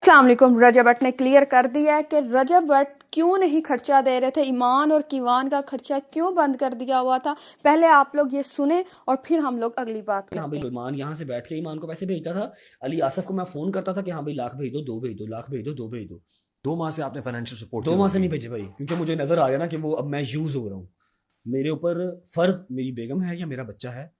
अस्सलाम वालेकुम। रजब भट्ट ने क्लियर कर दिया है कि रजब भट्ट क्यों नहीं खर्चा दे रहे थे, ईमान और कीवान का खर्चा क्यों बंद कर दिया हुआ था। पहले आप लोग ये सुने और फिर हम लोग अगली बात हाँ करते भाई, हैं। ईमान यहाँ से बैठ के ईमान को पैसे भेजता था। अली आसफ को मैं फोन करता था कि हाँ भाई लाख भेज दो, दो भेज दो, लाख भेज दो, दो भेज दो। 2 माह से आपने फाइनेंशियल सपोर्ट दो की माह से होगी। नहीं भेजे भाई, क्योंकि मुझे नजर आ गया ना कि वो अब मैं यूज हो रहा हूँ। मेरे ऊपर फर्ज मेरी बेगम है या मेरा बच्चा है।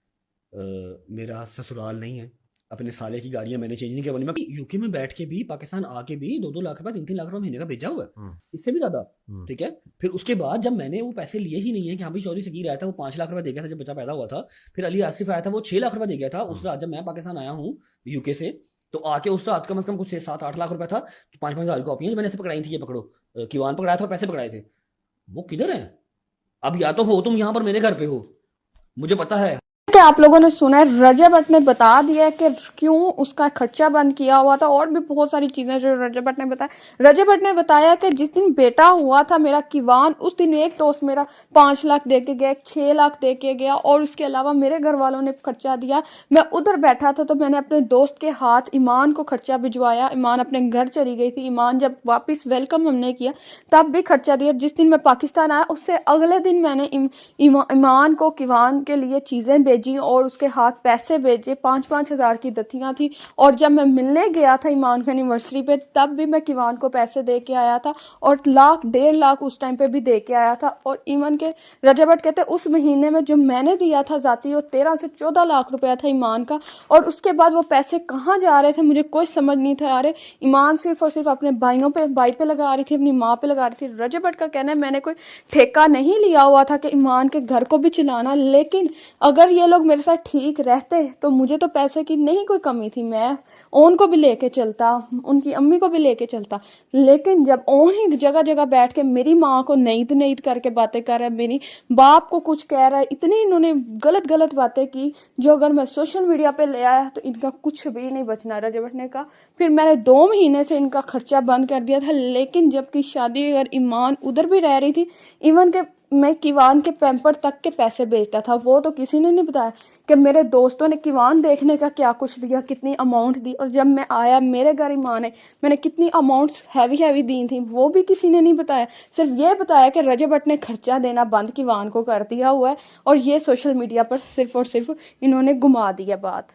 मेरा ससुराल नहीं है। अपने साले की गाड़ियां मैंने चेंज नहीं किया। मैं यूके में बैठ के भी, पाकिस्तान आके भी 2-2 लाख रुपए, 3-3 लाख रुपए महीने का भेजा हुआ है, हम्म, इससे भी ज्यादा। हम्म, ठीक है। फिर उसके बाद जब मैंने वो पैसे लिए ही नहीं है कि हाँ भाई चौधरी सगीर आया था वो 5 लाख रुपए दे गया था जब बच्चा पैदा हुआ था। फिर अली आसिफ आया था वो 6 लाख रुपए दे गया था उस रात जब मैं पाकिस्तान आया हूँ यूके से। तो आके उस रात कम से कम कुछ 7-8 लाख रुपए था। 5-5 हज़ार कॉपियां मैंने ऐसे पकड़ाई थी, ये पकड़ो। किवान पकड़ाया था और पैसे पकड़ाए थे। वो किधर है अब? या तो हो तुम यहाँ पर मेरे घर पे हो, मुझे पता है। कि आप लोगों ने सुना है, रजब भट्ट ने बता दिया है कि क्यों उसका खर्चा बंद किया हुआ था, और भी बहुत सारी चीजें जो रजब भट्ट ने बताया। रजब भट्ट ने बताया कि जिस दिन बेटा हुआ था मेरा किवान, उस दिन एक दोस्त मेरा 5 लाख दे के गया, 6 लाख दे के गया, और उसके अलावा मेरे घर वालों ने खर्चा दिया। मैं उधर बैठा था तो मैंने अपने दोस्त के हाथ ईमान को खर्चा भिजवाया। ईमान अपने घर चली गई थी। ईमान जब वापस वेलकम हमने किया तब भी खर्चा दिया। जिस दिन मैं पाकिस्तान आया उससे अगले दिन मैंने ईमान को किवान के लिए चीज़ें भेजी और उसके हाथ पैसे भेजे। 5-5 हज़ार की दतियाँ थी। और जब मैं मिलने गया था ईमान की एनिवर्सरी पे, तब भी मैं किवान को पैसे दे के आया था, और 1-1.5 लाख उस टाइम पे भी दे के आया था। और ईमान के रजब भट्ट कहते उस महीने में जो मैंने दिया था जाती, वो 13 से 14 लाख रुपया था ईमान का। और उसके बाद वो पैसे कहाँ जा रहे थे मुझे कोई समझ नहीं था आ रहे। ईमान सिर्फ और सिर्फ अपने भाई पे लगा रही थी, अपनी माँ पे लगा रही थी। रजब भट्ट का कहना है मैंने कोई ठेका नहीं लिया हुआ था कि ईमान के घर को भी चलाना, लेकिन अगर ये लोग मेरे साथ ठीक रहते तो मुझे तो पैसे की नहीं कोई कमी थी। मैं ओन को भी लेके चलता, उनकी अम्मी को भी लेके चलता। लेकिन जब ओन ही जगह जगह बैठ के मेरी माँ को नईद नईद करके बातें कर रहा है, मेरी बाप को कुछ कह रहा है, इतनी इन्होंने गलत गलत बातें की जो अगर मैं सोशल मीडिया पे ले आया तो इनका कुछ भी नहीं बचना। रजब भट्ट ने कहा फिर मैंने 2 महीने से इनका खर्चा बंद कर दिया था। लेकिन जबकि शादी अगर ईमान उधर भी रह रही थी, इवन के मैं किवान के पैम्पर तक के पैसे बेचता था। वो तो किसी ने नहीं बताया कि मेरे दोस्तों ने किवान देखने का क्या कुछ दिया, कितनी अमाउंट दी। और जब मैं आया मेरे घर ईमान है, मैंने कितनी अमाउंट्स हैवी दी थी, वो भी किसी ने नहीं बताया। सिर्फ ये बताया कि रजब भट्ट ने खर्चा देना बंद किवान को कर दिया हुआ है, और ये सोशल मीडिया पर सिर्फ और सिर्फ इन्होंने घुमा दिया बात।